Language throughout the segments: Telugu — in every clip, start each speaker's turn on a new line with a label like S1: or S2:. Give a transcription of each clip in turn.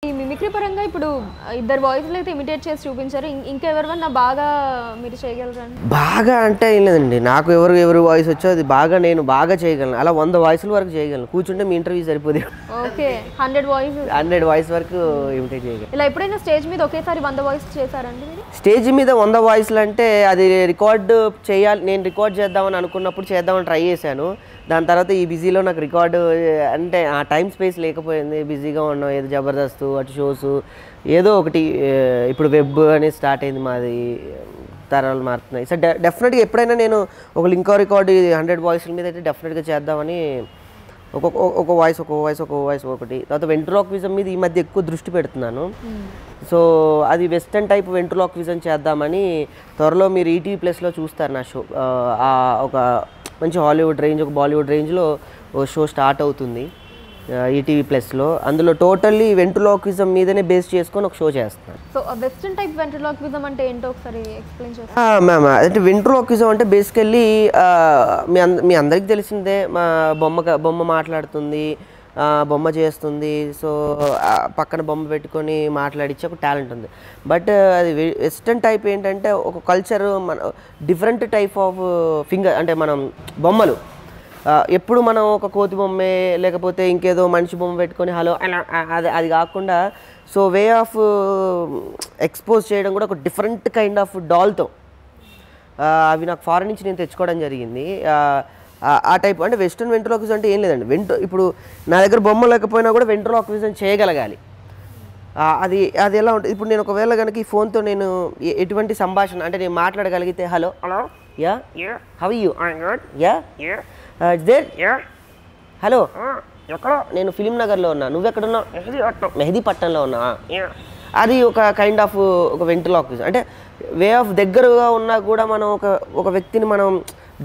S1: ఈ మిమిక్రీ పరంగా ఇప్పుడు ఇద్దరు వాయిస్లు అయితే ఇమిటేట్ చేసి చూపించారు. ఇంకా ఎవరివన్నా బాగా మీరు చేయగలరండి?
S2: బాగా అంటే ఏం లేదండి, నాకు ఎవరు వాయిస్ వచ్చో అది బాగా నేను బాగా చేయగలను. అలా 100 వాయిస్ల వరకు చేయగలను. కూర్చుంటే మీ ఇంటర్వ్యూ సరిపోదు.
S1: ఓకే, 100
S2: వాయిస్ వరకు ఇమిటేట్ చేయగలను.
S1: ఇలా ఎప్పుడైనా స్టేజ్ మీద ఒకేసారి 100 వాయిస్ చేశారండి మీరు?
S2: స్టేజ్ మీద 100 వాయిస్లు అంటే అది రికార్డ్ చేయాలి. నేను రికార్డ్ చేద్దామని అనుకున్నప్పుడు చేద్దామని ట్రై చేశాను. దాని తర్వాత ఈ బిజీలో నాకు రికార్డు అంటే ఆ టైం స్పేస్ లేకపోయింది. బిజీగా ఉన్నాం, ఏదో జబర్దస్త్ అటు షోస్ ఏదో ఒకటి. ఇప్పుడు వెబ్ అనేది స్టార్ట్ అయింది, మాది తరాలు మారుతున్నాయి. సో డెఫినెట్గా ఎప్పుడైనా నేను ఇంకో రికార్డు 100 వాయిస్ల మీద అయితే డెఫినెట్గా చేద్దామని ఒక వాయిస్ ఒకటి. తర్వాత వెంట్రులాక్విజం మీద ఈ మధ్య ఎక్కువ దృష్టి పెడుతున్నాను. సో అది వెస్టర్న్ టైప్ వెంట్రులాక్విజం చేద్దామని త్వరలో మీరు ఈటీవీ ప్లస్లో చూస్తారు నా షో. ఒక మంచి హాలీవుడ్ రేంజ్, ఒక బాలీవుడ్ రేంజ్లో ఓ షో స్టార్ట్ అవుతుంది ఈటీవీ ప్లస్లో. అందులో టోటల్లీ వెంట్రులాక్విజం మీదనే బేస్ చేసుకొని ఒక షో చేస్తున్నాను.
S1: సో వెస్టర్న్ టైప్ వెంట్రులాక్విజం అంటే ఏంటో ఒకసారి ఎక్స్ప్లెయిన్ చేస్తారా?
S2: మ్యామ్, అంటే వెంట్రులాక్విజం అంటే బేసికల్లీ మీ అందరికీ తెలిసిందే, మా బొమ్మ మాట్లాడుతుంది, బొమ్మ చేస్తుంది. సో పక్కన బొమ్మ పెట్టుకొని మాట్లాడించే ఒక టాలెంట్ ఉంది. బట్ అది వెస్టర్న్ టైప్ ఏంటంటే ఒక కల్చర్, మన డిఫరెంట్ టైప్ ఆఫ్ ఫింగర్ అంటే మనం బొమ్మలు ఎప్పుడు మనం ఒక కోతి బొమ్మే లేకపోతే ఇంకేదో మనిషి బొమ్మ పెట్టుకొని హలో అది కాకుండా సో వే ఆఫ్ ఎక్స్పోజ్ చేయడం కూడా ఒక డిఫరెంట్ కైండ్ ఆఫ్ డాల్తో అవి నాకు ఫారెన్ నుంచి నేను తెచ్చుకోవడం జరిగింది. ఆ టైప్ అంటే వెస్టర్న్ వెంట్రులాక్విజం అంటే ఏం లేదండి. ఇప్పుడు నా దగ్గర బొమ్మ లేకపోయినా కూడా వెంట్రులాక్విజం చేయగలగాలి. అది ఎలా ఉంటుంది, ఇప్పుడు నేను ఒకవేళ కనుక ఈ ఫోన్తో నేను ఎటువంటి సంభాషణ అంటే నేను మాట్లాడగలిగితే hello yeah how you yeah there hello ఎక్కడ, నేను ఫిలిం నగర్లో ఉన్నా, నువ్వెక్కడున్నావు, మెహదీపట్నంలో ఉన్నా. అది ఒక కైండ్ ఆఫ్ ఒక వెంట్రులాక్విజం. అంటే వే ఆఫ్ దగ్గరగా ఉన్నా కూడా మనం ఒక వ్యక్తిని మనం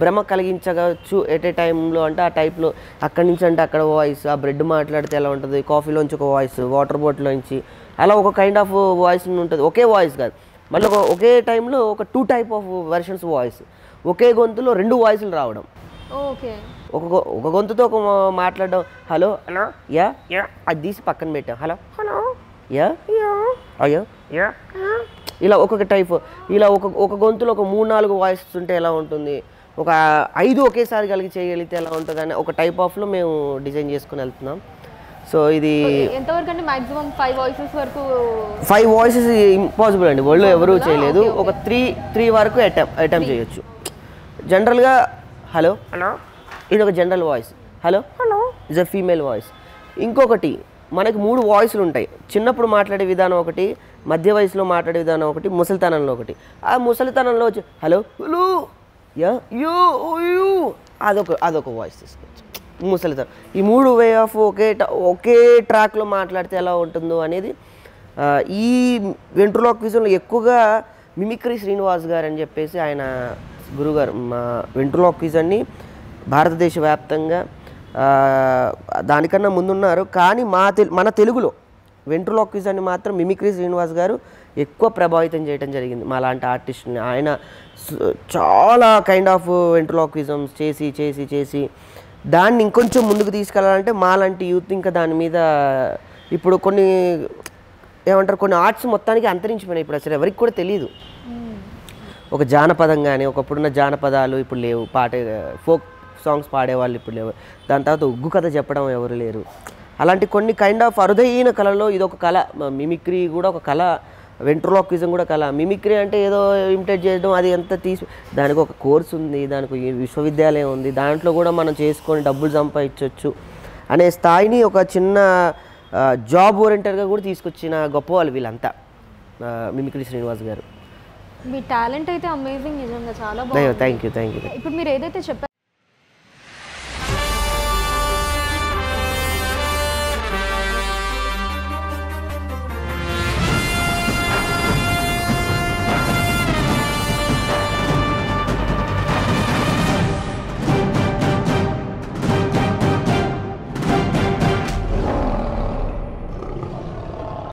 S2: భ్రమ కలిగించవచ్చు ఎట్ ఏ టైంలో. అంటే ఆ టైప్లో అక్కడి నుంచి అంటే అక్కడ వాయిస్, ఆ బ్రెడ్ మాట్లాడితే ఎలా ఉంటుంది, కాఫీలోంచి ఒక వాయిస్, వాటర్ బాటిల్లోంచి అలా ఒక కైండ్ ఆఫ్ వాయిస్ ఉంటుంది. ఒకే వాయిస్ కాదు, మళ్ళీ ఒకే టైంలో ఒక 2 టైప్ ఆఫ్ వెర్షన్స్ వాయిస్, ఒకే గొంతులో 2 వాయిస్లు రావడం.
S1: ఓకే,
S2: ఒక గొంతుతో ఒక మాట్లాడడం హలో యా అది తీసి పక్కన పెట్టాం హలో యా అయ్యో ఇలా ఒక్కొక్క టైప్. ఇలా ఒక గొంతులో ఒక 3-4 వాయిస్ ఉంటే ఎలా ఉంటుంది, ఒక 5 ఒకేసారి చేయగలిగితే ఎలా ఉంటుంది అని ఒక టైప్ ఆఫ్లో మేము డిజైన్ చేసుకుని వెళ్తున్నాం. సో ఇది
S1: ఎంతవరకు అంటే మాక్సిమం 5 వాయిసెస్ వరకు?
S2: 5 వాయిసెస్ ఇంపాసిబుల్ అండి, వరల్డ్లో ఎవరూ చేయలేదు. ఒక 3 వరకు అటెంప్ట్ చేయొచ్చు. జనరల్గా హలో ఇది ఒక general voice, hello is a female voice. ఇంకొకటి మనకి 3 వాయిస్లు ఉంటాయి. చిన్నప్పుడు మాట్లాడే విధానం ఒకటి, మధ్య వయసులో మాట్లాడే విధానం ఒకటి, ముసలితనంలో ఒకటి. ఆ ముసలితనంలో వచ్చి hello hello yeah you you అదొక వాయిస్ తీసుకోవచ్చు ముసలితనం. ఈ 3 వే ఆఫ్ ఒకే ట్రాక్లో మాట్లాడితే ఎలా ఉంటుందో అనేది ఈ వెంట్రులాక్విజంలో ఎక్కువగా మిమిక్రీ శ్రీనివాస్ గారు అని చెప్పేసి ఆయన గురుగారు మా వెంట్రులాక్విజాన్ని భారతదేశ వ్యాప్తంగా దానికన్నా ముందున్నారు. కానీ మన తెలుగులో వెంట్రులాక్విజాన్ని మాత్రం మిమిక్రీ శ్రీనివాస్ గారు ఎక్కువ ప్రభావితం చేయడం జరిగింది మా లాంటి ఆర్టిస్ట్ని. ఆయన చాలా కైండ్ ఆఫ్ వెంట్రులాక్విజమ్స్ చేసి దాన్ని ఇంకొంచెం ముందుకు తీసుకెళ్ళాలంటే మాలాంటి యూత్ ఇంకా దాని మీద ఇప్పుడు కొన్ని ఆర్ట్స్ మొత్తానికి అంతరించిపోయినాయి. ఇప్పుడు అసలు ఎవరికి కూడా తెలియదు. ఒక జానపదం కానీ ఒకప్పుడున్న జానపదాలు ఇప్పుడు లేవు, ఫోక్ సాంగ్స్ పాడేవాళ్ళు ఇప్పుడు లేవు. దాని తర్వాత ఉగ్గు కథ చెప్పడం ఎవరు లేరు. అలాంటి కొన్ని కైండ్ ఆఫ్ అరుదైన కళలో ఇదొక కళ. మిమిక్రీ కూడా ఒక కళ, వెంట్రులాక్విజం కూడా కళ. మిమిక్రీ అంటే ఏదో ఇమిటేట్ చేయడం అది ఎంత దానికి ఒక కోర్స్ ఉంది, దానికి విశ్వవిద్యాలయం ఉంది, దాంట్లో కూడా మనం చేసుకొని డబ్బులు సంపాదించవచ్చు అనే స్థాయిని ఒక చిన్న జాబ్ ఓరియంటెడ్గా కూడా తీసుకొచ్చిన గొప్పవాళ్ళు వీళ్ళంతా మిమిక్రీ శ్రీనివాస్ గారు.
S1: మీ టాలెంట్ అయితే అమేజింగ్, నిజంగా చాలా బాగుంది.
S2: Thank you.
S1: ఇప్పుడు మీరు ఏదైతే చెప్పారు